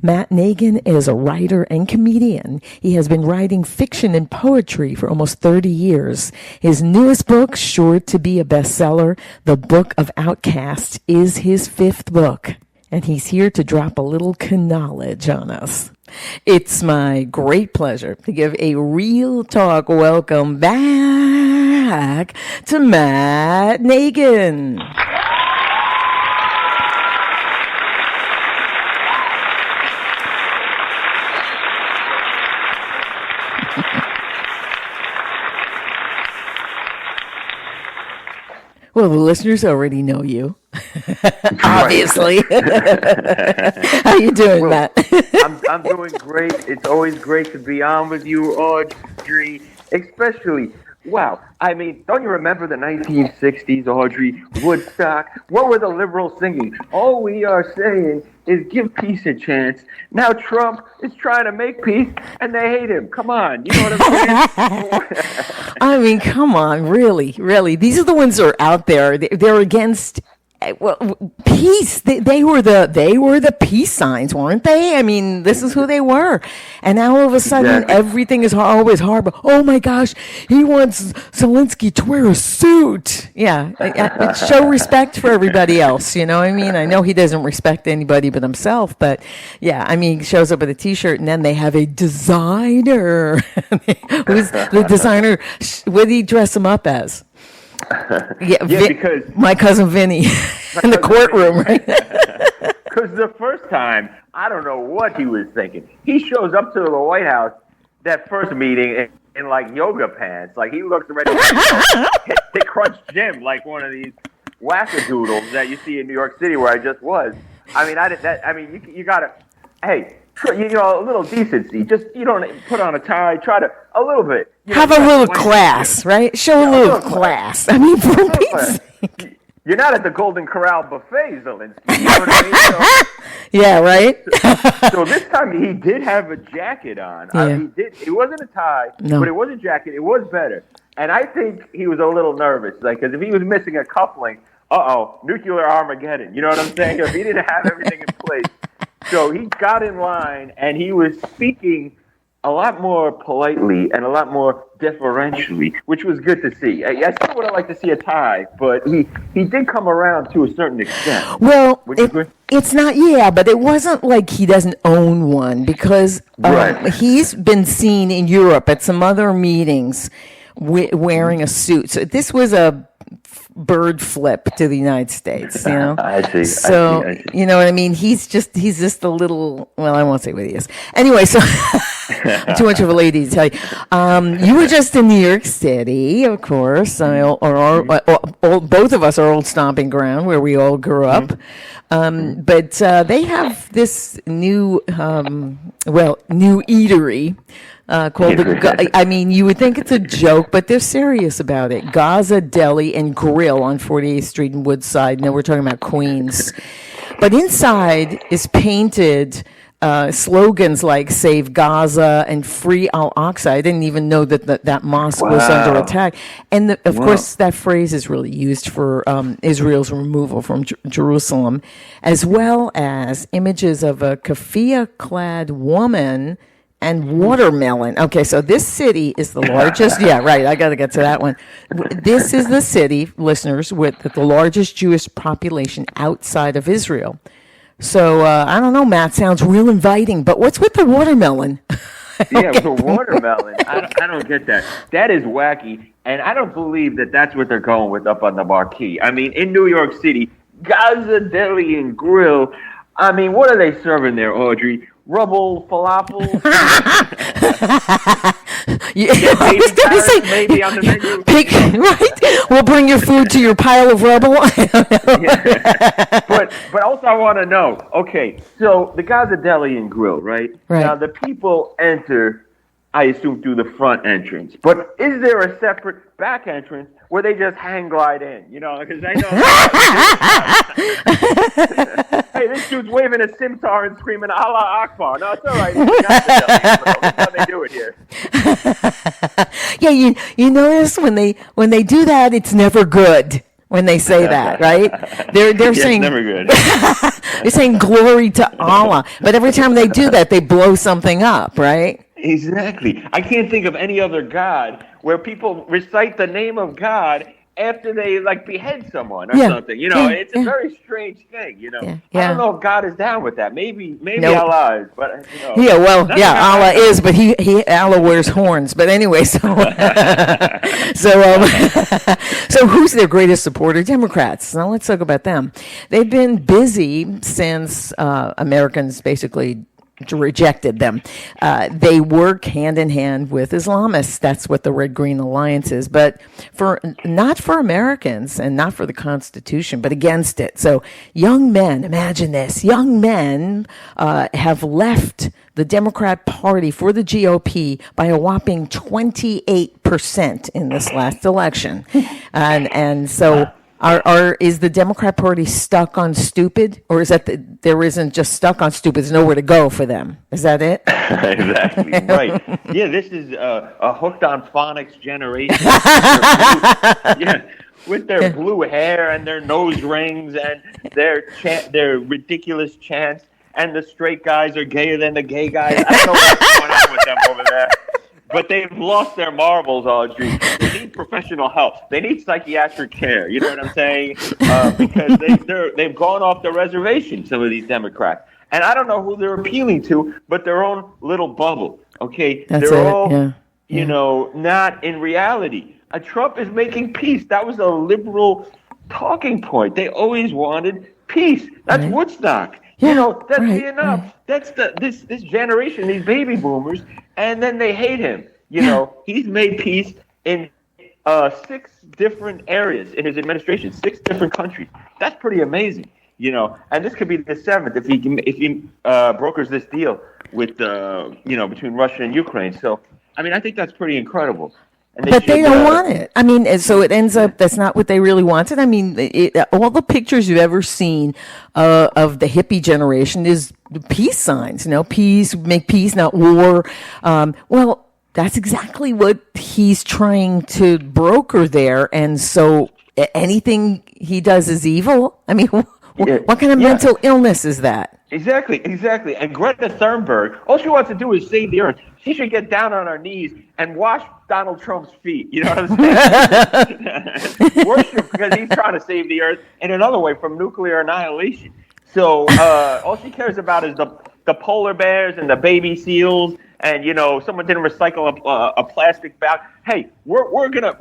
Matt Nagin is a writer and comedian. He has been writing fiction and poetry for almost 30 years. His newest book, sure to be a bestseller, The Book of Outcasts, is his 5th book. And he's here to drop a little knowledge on us. It's my great pleasure to give a Real Talk welcome back to Matt Nagin. Well, the listeners already know you, obviously. How you doing, Matt? I'm doing great. It's always great to be on with you, Audrey, especially. Wow. I mean, don't you remember the 1960s, Audrey? Woodstock? What were the liberals singing? All we are saying is give peace a chance. Now Trump is trying to make peace, and they hate him. Come on. You know what I'm saying? I mean, come on. Really, really. These are the ones that are out there. They're against... Well, peace. They were the peace signs, weren't they? I mean, this is who they were. And now all of a sudden, everything is always horrible. Oh my gosh, he wants Zelensky to wear a suit. Yeah, show respect for everybody else. You know what I mean? I know he doesn't respect anybody but himself, but yeah, I mean, he shows up with a T-shirt, and then they have a designer. Who's the designer? What did he dress him up as? Because my cousin Vinny in the courtroom, right? Because the first time, I don't know what he was thinking. He shows up to the White House, that first meeting, in like yoga pants. Like he looks ready to hit Crunch Gym, like one of these wackadoodles that you see in New York City where I just was. I mean, you gotta, hey, you know, a little decency. Just, you don't put on a tie. Try to, a little bit. Have a little class, right? Show a little class. I mean, for Pete's sake. You're not at the Golden Corral buffet, Zelensky. You know what I mean? Yeah, right? So this time he did have a jacket on. Yeah. He did. It wasn't a tie, No. but it was a jacket. It was better. And I think he was a little nervous. Like, because if he was missing a coupling, nuclear Armageddon. You know what I'm saying? If he didn't have everything in place. So he got in line, and he was speaking a lot more politely and a lot more deferentially, which was good to see. I still would have liked to see a tie, but he did come around to a certain extent. Well, it's not, but it wasn't like he doesn't own one, because he's been seen in Europe at some other meetings wearing a suit. So this was a bird flip to the United States, you know. I see. So I see. You know what I mean. He's just a little. Well, I won't say what he is. Anyway, so I'm too much of a lady to tell you. You were just in New York City, of course. Both of us are old stomping ground where we all grew up. But they have this new eatery. Called I mean, you would think it's a joke, but they're serious about it. Gaza Deli and Grill on 48th Street in Woodside. No, we're talking about Queens. But inside is painted slogans like "Save Gaza" and "Free Al-Aqsa." I didn't even know that mosque was under attack. And of course, that phrase is really used for Israel's removal from Jerusalem, as well as images of a keffiyeh-clad woman and watermelon. Okay, so this city is the largest. Yeah, right. I got to get to that one. This is the city, listeners, with the largest Jewish population outside of Israel. So I don't know, Matt. Sounds real inviting, but what's with the watermelon? The watermelon. I don't get that. That is wacky, and I don't believe that that's what they're going with up on the marquee. I mean, in New York City, Gaza Deli and Grill. I mean, what are they serving there, Audrey? Rubble falafel. I was going to say, maybe on the menu. Right? We'll bring your food to your pile of rubble. But also I want to know. Okay, so the Gaza Deli and Grill, right? Now the people enter, I assume, through the front entrance. But is there a separate back entrance where they just hang glide in? You know, because I know. Hey, this dude's waving a scimitar and screaming Allah Akbar. No, it's all right. That's how they do it here. Yeah, you notice when they do that, it's never good. when they say that, right? They're Yeah, it's saying never good. they're saying glory to Allah, but every time they do that, they blow something up, right? Exactly. I can't think of any other God where people recite the name of God after they like behead someone or Yeah, something. You know, yeah, it's a yeah. very strange thing. You know, Yeah, I yeah. don't know if God is down with that. Maybe Nope. Allah is, but you know. Yeah, well, nothing yeah, Allah happens. is, but Allah wears horns. But anyway, so so who's their greatest supporter? Democrats. Now let's talk about them. They've been busy since Americans basically rejected them. They work hand in hand with Islamists. That's what the Red Green Alliance is. But not for Americans and not for the Constitution, but against it. So young men, imagine this, young men have left the Democrat Party for the GOP by a whopping 28% in this last election. And so is the Democrat Party stuck on stupid, or is that there isn't just stuck on stupid? There's nowhere to go for them. Is that it? Exactly right. Yeah, this is a hooked on phonics generation. Yeah, with their blue hair and their nose rings and their ridiculous chants, and the straight guys are gayer than the gay guys. I don't know what's going on with them over there. But they've lost their marbles, Audrey. They need professional help. They need psychiatric care. You know what I'm saying? Because they've gone off the reservation, some of these Democrats. And I don't know who they're appealing to, but their own little bubble. Okay? That's they're it. all, Yeah. you know, not in reality. Trump is making peace. That was a liberal talking point. They always wanted peace. That's Right. Woodstock. Yeah, You know, that's right, Vietnam. right. That's this generation, these baby boomers, and then they hate him. You know, he's made peace in 6 different areas in his administration, 6 different countries. That's pretty amazing. You know, and this could be the 7th if he brokers this deal with between Russia and Ukraine. So, I mean, I think that's pretty incredible. And But they don't want it. I mean, so it ends up that's not what they really wanted. I mean, all the pictures you've ever seen of the hippie generation is peace signs. You know, peace, make peace, not war. Well, that's exactly what he's trying to broker there. And so anything he does is evil. I mean, what kind of mental illness is that? Exactly. And Greta Thunberg, all she wants to do is save the earth. She should get down on her knees and wash Donald Trump's feet. You know what I'm saying? Worship, because he's trying to save the earth in another way from nuclear annihilation. So all she cares about is the polar bears and the baby seals. And someone didn't recycle a plastic bag. Hey, we're gonna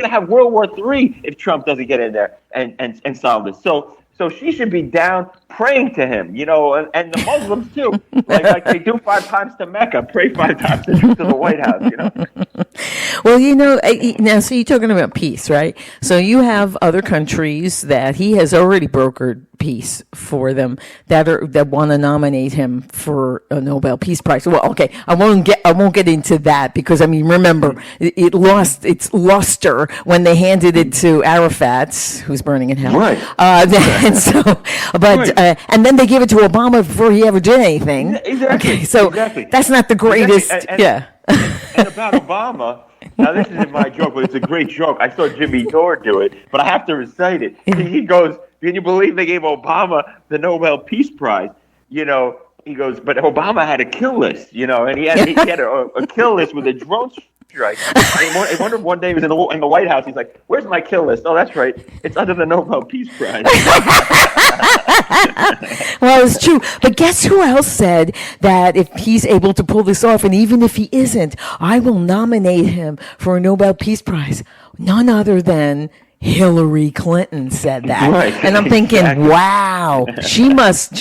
have World War III if Trump doesn't get in there and solve this. So she should be down praying to him, and the Muslims too, like they do 5 times to Mecca, pray 5 times to the White House, Well, now, so you're talking about peace, right? So you have other countries that he has already brokered peace for them that want to nominate him for a Nobel Peace Prize. Well, okay, I won't get into that because I mean, remember, it lost its luster when they handed it to Arafat, who's burning in hell. Right. And so, but and then they gave it to Obama before he ever did anything. Exactly. Okay, so that's not the greatest. Exactly. And about Obama, now this isn't my joke, but it's a great joke. I saw Jimmy Dore do it, but I have to recite it. He goes, "Can you believe they gave Obama the Nobel Peace Prize?" He goes, "But Obama had a kill list, and he had a kill list with a drone strike." I wonder one day he was in the White House. He's like, "Where's my kill list?" "Oh, that's right. It's under the Nobel Peace Prize." Well, it's true. But guess who else said that if he's able to pull this off, and even if he isn't, I will nominate him for a Nobel Peace Prize? None other than Hillary Clinton said that. Right, and I'm thinking, exactly. Wow, she must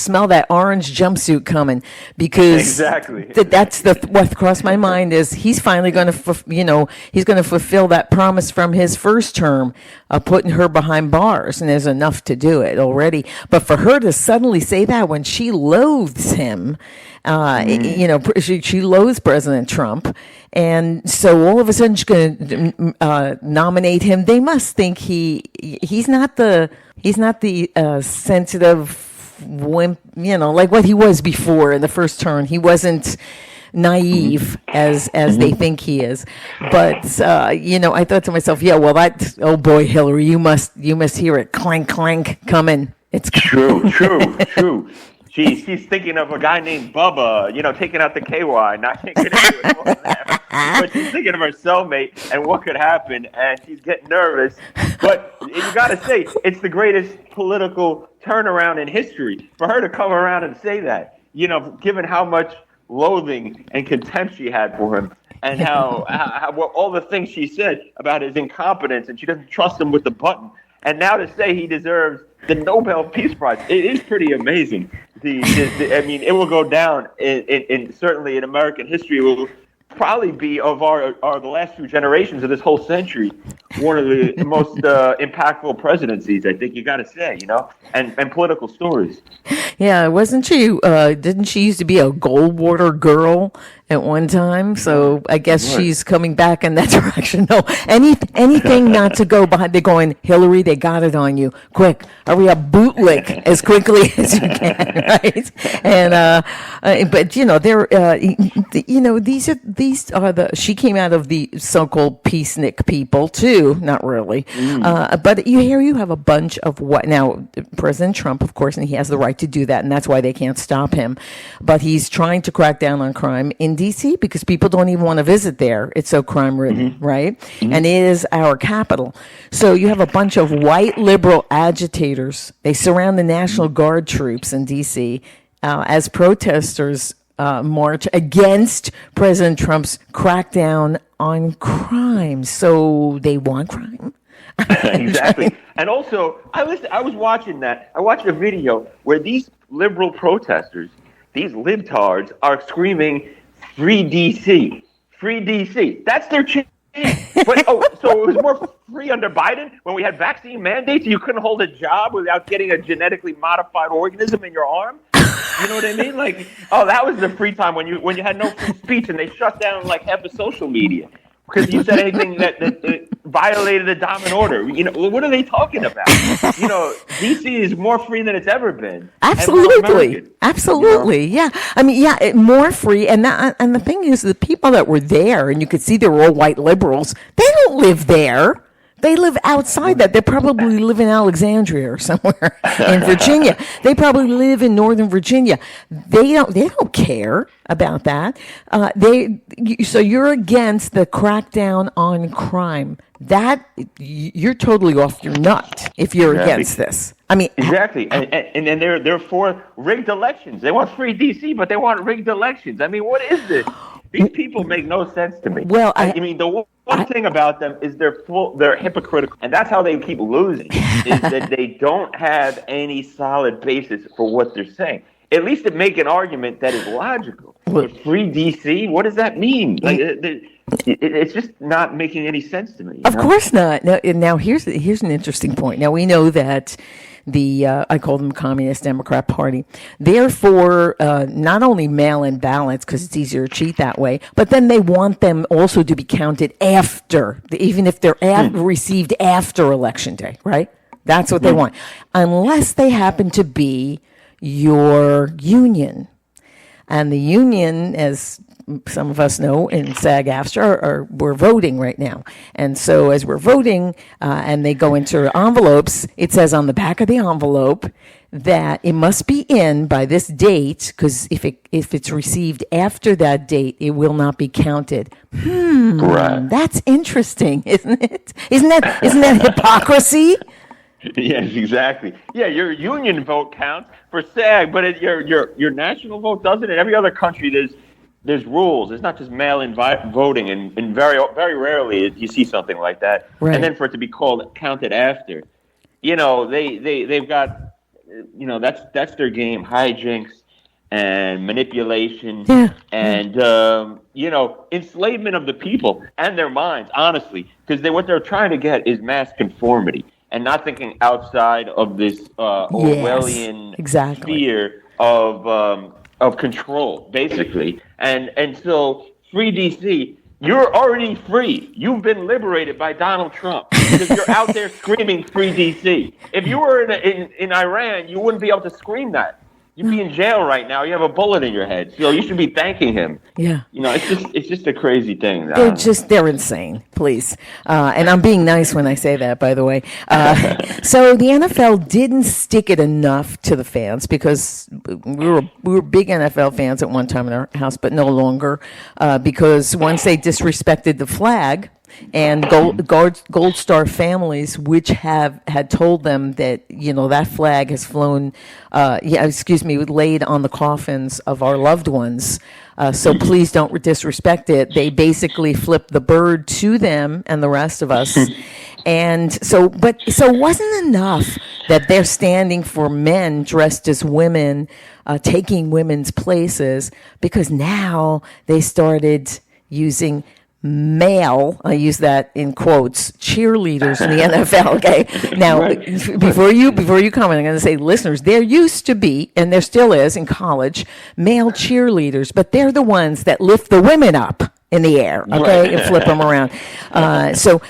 smell that orange jumpsuit coming because Exactly. That's what crossed my mind is he's finally going to, he's going to fulfill that promise from his first term of putting her behind bars, and there's enough to do it already. But for her to suddenly say that when she loathes him, she loathes President Trump, and so all of a sudden she's going to nominate him. They must think he's not the sensitive wimp, like what he was before in the first term. He wasn't naive as they think he is. But I thought to myself, yeah, well, oh boy, Hillary, you must hear it clank clank coming. It's true. She's thinking of a guy named Bubba, taking out the KY, not thinking of it. But she's thinking of her cellmate and what could happen, and she's getting nervous. But you got to say, it's the greatest political turnaround in history for her to come around and say that, given how much loathing and contempt she had for him, and how all the things she said about his incompetence, and she doesn't trust him with the button. And now to say he deserves the Nobel Peace Prize, it is pretty amazing. It will go down in certainly in American history. It will probably be of the last few generations of this whole century, one of the most impactful presidencies. I think you got to say, and political stories. Yeah, wasn't she? Didn't she used to be a Goldwater girl at one time? So I guess she's coming back in that direction. No, anything not to go behind. They're going, Hillary, they got it on you. Quick, hurry up, bootlick as quickly as you can, right? And but these are the. She came out of the so-called peacenik people too. Not really, but you have a bunch of what now. President Trump, of course, and he has the right to do that, and that's why they can't stop him. But he's trying to crack down on crime in D.C. because people don't even want to visit there. It's so crime-ridden, right? And it is our capital. So you have a bunch of white liberal agitators. They surround the National Guard troops in D.C. As protesters march against President Trump's crackdown on crime. So they want crime. Exactly. And also, I was watching that. I watched a video where these liberal protesters, these libtards, are screaming, "Free DC, free DC." That's their chant. But so it was more free under Biden when we had vaccine mandates. You couldn't hold a job without getting a genetically modified organism in your arm. You know what I mean? Like, that was the free time when you had no free speech and they shut down like half the social media because you said anything that violated the dominant order. What are they talking about? DC is more free than it's ever been. Absolutely. Yeah. I mean, more free. And the thing is, the people that were there, and you could see they were all white liberals, they don't live there. They live outside that. They probably live in Alexandria or somewhere in Virginia. They probably live in Northern Virginia. They don't care about that. So you're against the crackdown on crime. That you're totally off your nut if you're against this. I mean, exactly. And then they're for rigged elections. They want free DC, but they want rigged elections. I mean, what is this? These people make no sense to me. Well, the one thing about them is they're hypocritical, and that's how they keep losing. Is that they don't have any solid basis for what they're saying. At least to make an argument that is logical. But free DC, what does that mean? Like, it's just not making any sense to me. Of course not. Now here's an interesting point. Now we know that I call them Communist Democrat Party. Therefore, not only mail-in ballots because it's easier to cheat that way, but then they want them also to be counted after, even if they're received after Election Day, right? That's what they want, unless they happen to be your union. And the union, as some of us know in SAG-AFTRA, we're voting right now. And so as we're voting and they go into envelopes, it says on the back of the envelope that it must be in by this date, because if it's received after that date, it will not be counted. Right. That's interesting, isn't it? Isn't that hypocrisy? Yes, exactly. Yeah, your union vote counts for SAG, but your national vote doesn't. In every other country, there's rules. It's not just mail-in voting, and very very rarely you see something like that. Right. And then for it to be counted after, they've got, that's their game: hijinks and manipulation, and enslavement of the people and their minds. Honestly, because what they're trying to get is mass conformity. And not thinking outside of this Orwellian sphere of control, basically. And so, free DC, you're already free. You've been liberated by Donald Trump because you're out there screaming free DC. If you were in Iran, you wouldn't be able to scream that You'd be in jail right now. You have a bullet in your head. So you should be thanking him. Yeah. It's just a crazy thing. They're insane, please. And I'm being nice when I say that, by the way. So the NFL didn't stick it enough to the fans because we were big NFL fans at one time in our house, but no longer, because once they disrespected the flag, and Gold Star families, which had told them that that flag has flown, laid on the coffins of our loved ones. So please don't disrespect it. They basically flipped the bird to them and the rest of us. And so it wasn't enough that they're standing for men dressed as women, taking women's places, because now they started using male, I use that in quotes, cheerleaders in the NFL. Okay, now before you comment, I'm going to say, listeners, there used to be, and there still is in college, male cheerleaders, but they're the ones that lift the women up in the air, okay, and flip them around. So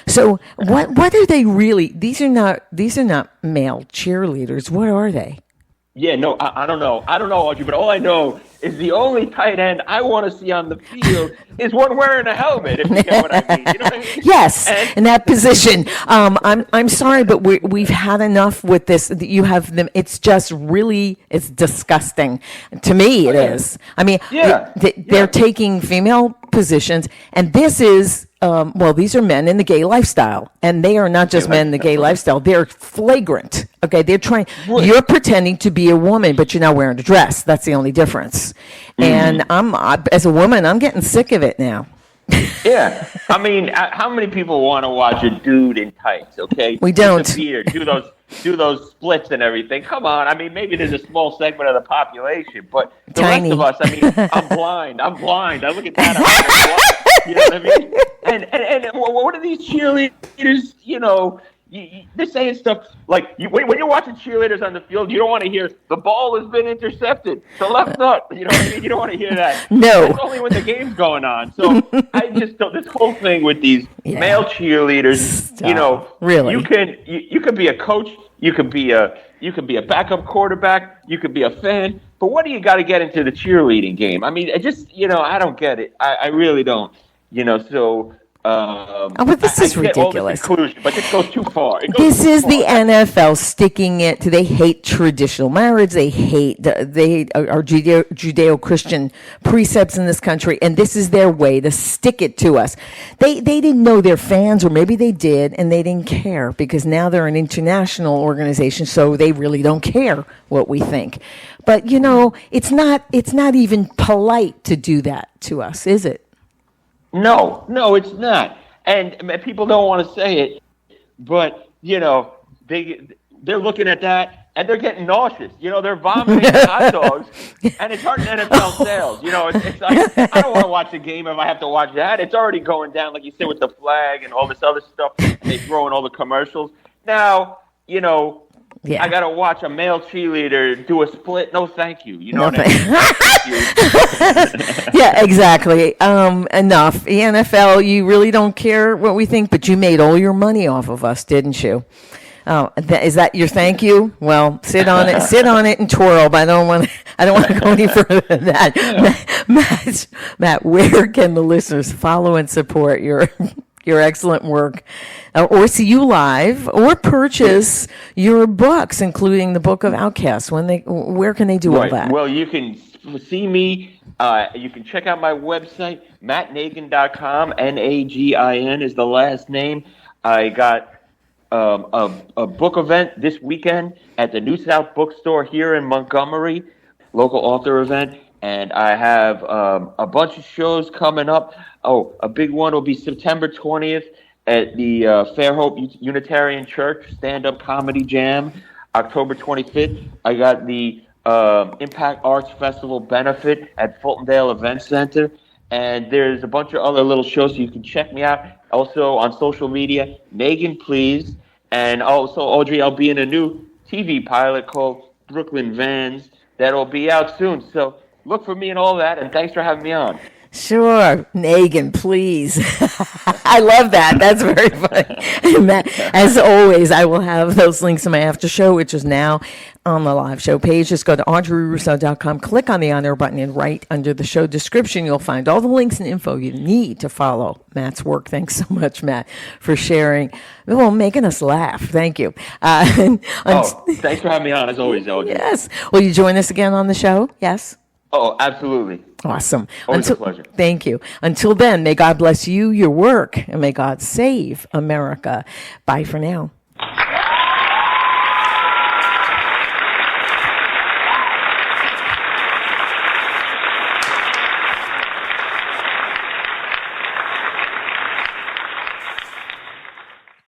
what are they really? These are not male cheerleaders. What are they? Yeah, no, I don't know. I don't know, Audrey, but all I know is the only tight end I want to see on the field is one wearing a helmet, if you know what I mean. You know what I mean? Yes, in that position. I'm sorry, but we've had enough with this. You have them. It's just really, it's disgusting. To me, it is. I mean, they're taking female positions, and this is, these are men in the gay lifestyle, and they are not just men in the gay lifestyle. They're flagrant. Okay, they're trying. You're pretending to be a woman, but you're not wearing a dress. That's the only difference. And as a woman, I'm getting sick of it now. Yeah, I mean, how many people want to watch a dude in tights? Okay, we don't. Disappear, do those splits and everything. Come on, I mean, maybe there's a small segment of the population, but the rest of us, I mean, I'm blind. I look at that, I'm blind. You know what I mean? And what are these cheerleaders? They're saying stuff like, when you're watching cheerleaders on the field, you don't want to hear, the ball has been intercepted to left up. You know what I mean? You don't want to hear that. No. It's only when the game's going on. So I just don't, this whole thing with these male cheerleaders, Stop. Really? You can be a coach, you can be a backup quarterback, you could be a fan, but what do you got to get into the cheerleading game? I mean, I don't get it. I really don't. So. But this is ridiculous. But this goes too far. This is the NFL sticking it to. They hate traditional marriage. They hate our Judeo-Christian precepts in this country, and this is their way to stick it to us. They didn't know their fans, or maybe they did, and they didn't care because now they're an international organization, so they really don't care what we think. But it's not even polite to do that to us, is it? No, it's not. And people don't want to say it, but, they're looking at that and they're getting nauseous. They're vomiting hot dogs, and it's hurting NFL sales. It's like, I don't want to watch the game if I have to watch that. It's already going down, like you said, with the flag and all this other stuff, and they throw in all the commercials. Now, I got to watch a male cheerleader do a split. No, thank you. You know what I mean? Yeah, exactly. Enough. The NFL, you really don't care what we think, but you made all your money off of us, didn't you? Oh, is that your thank you? Well, sit on it and twirl, but I don't want to go any further than that. Matt, where can the listeners follow and support your excellent work, or see you live, or purchase your books, including the Book of Outcasts? Where can they do all that? Well, you can see me. You can check out my website, mattnagin.com. Nagin is the last name. I got a book event this weekend at the New South Bookstore here in Montgomery, local author event, and I have a bunch of shows coming up. Oh, a big one will be September 20th at the Fairhope Unitarian Church Stand-Up Comedy Jam. October 25th, I got the Impact Arts Festival benefit at Fultondale Event Center. And there's a bunch of other little shows, so you can check me out. Also on social media, Nagin, please. And also, Audrey, I'll be in a new TV pilot called Brooklyn Vans that'll be out soon. So look for me and all that, and thanks for having me on. Sure. Nagin, please. I love that. That's very funny. And Matt, as always, I will have those links in my after show, which is now on the live show page. Just go to audreyrusso.com, click on the on air button, and right under the show description, you'll find all the links and info you need to follow Matt's work. Thanks so much, Matt, for sharing. Well, making us laugh. Thank you. Thanks for having me on, as always, Audrey. Yes. Will you join us again on the show? Yes. Oh, absolutely. Awesome. Always a pleasure. Thank you. Until then, may God bless you, your work, and may God save America. Bye for now.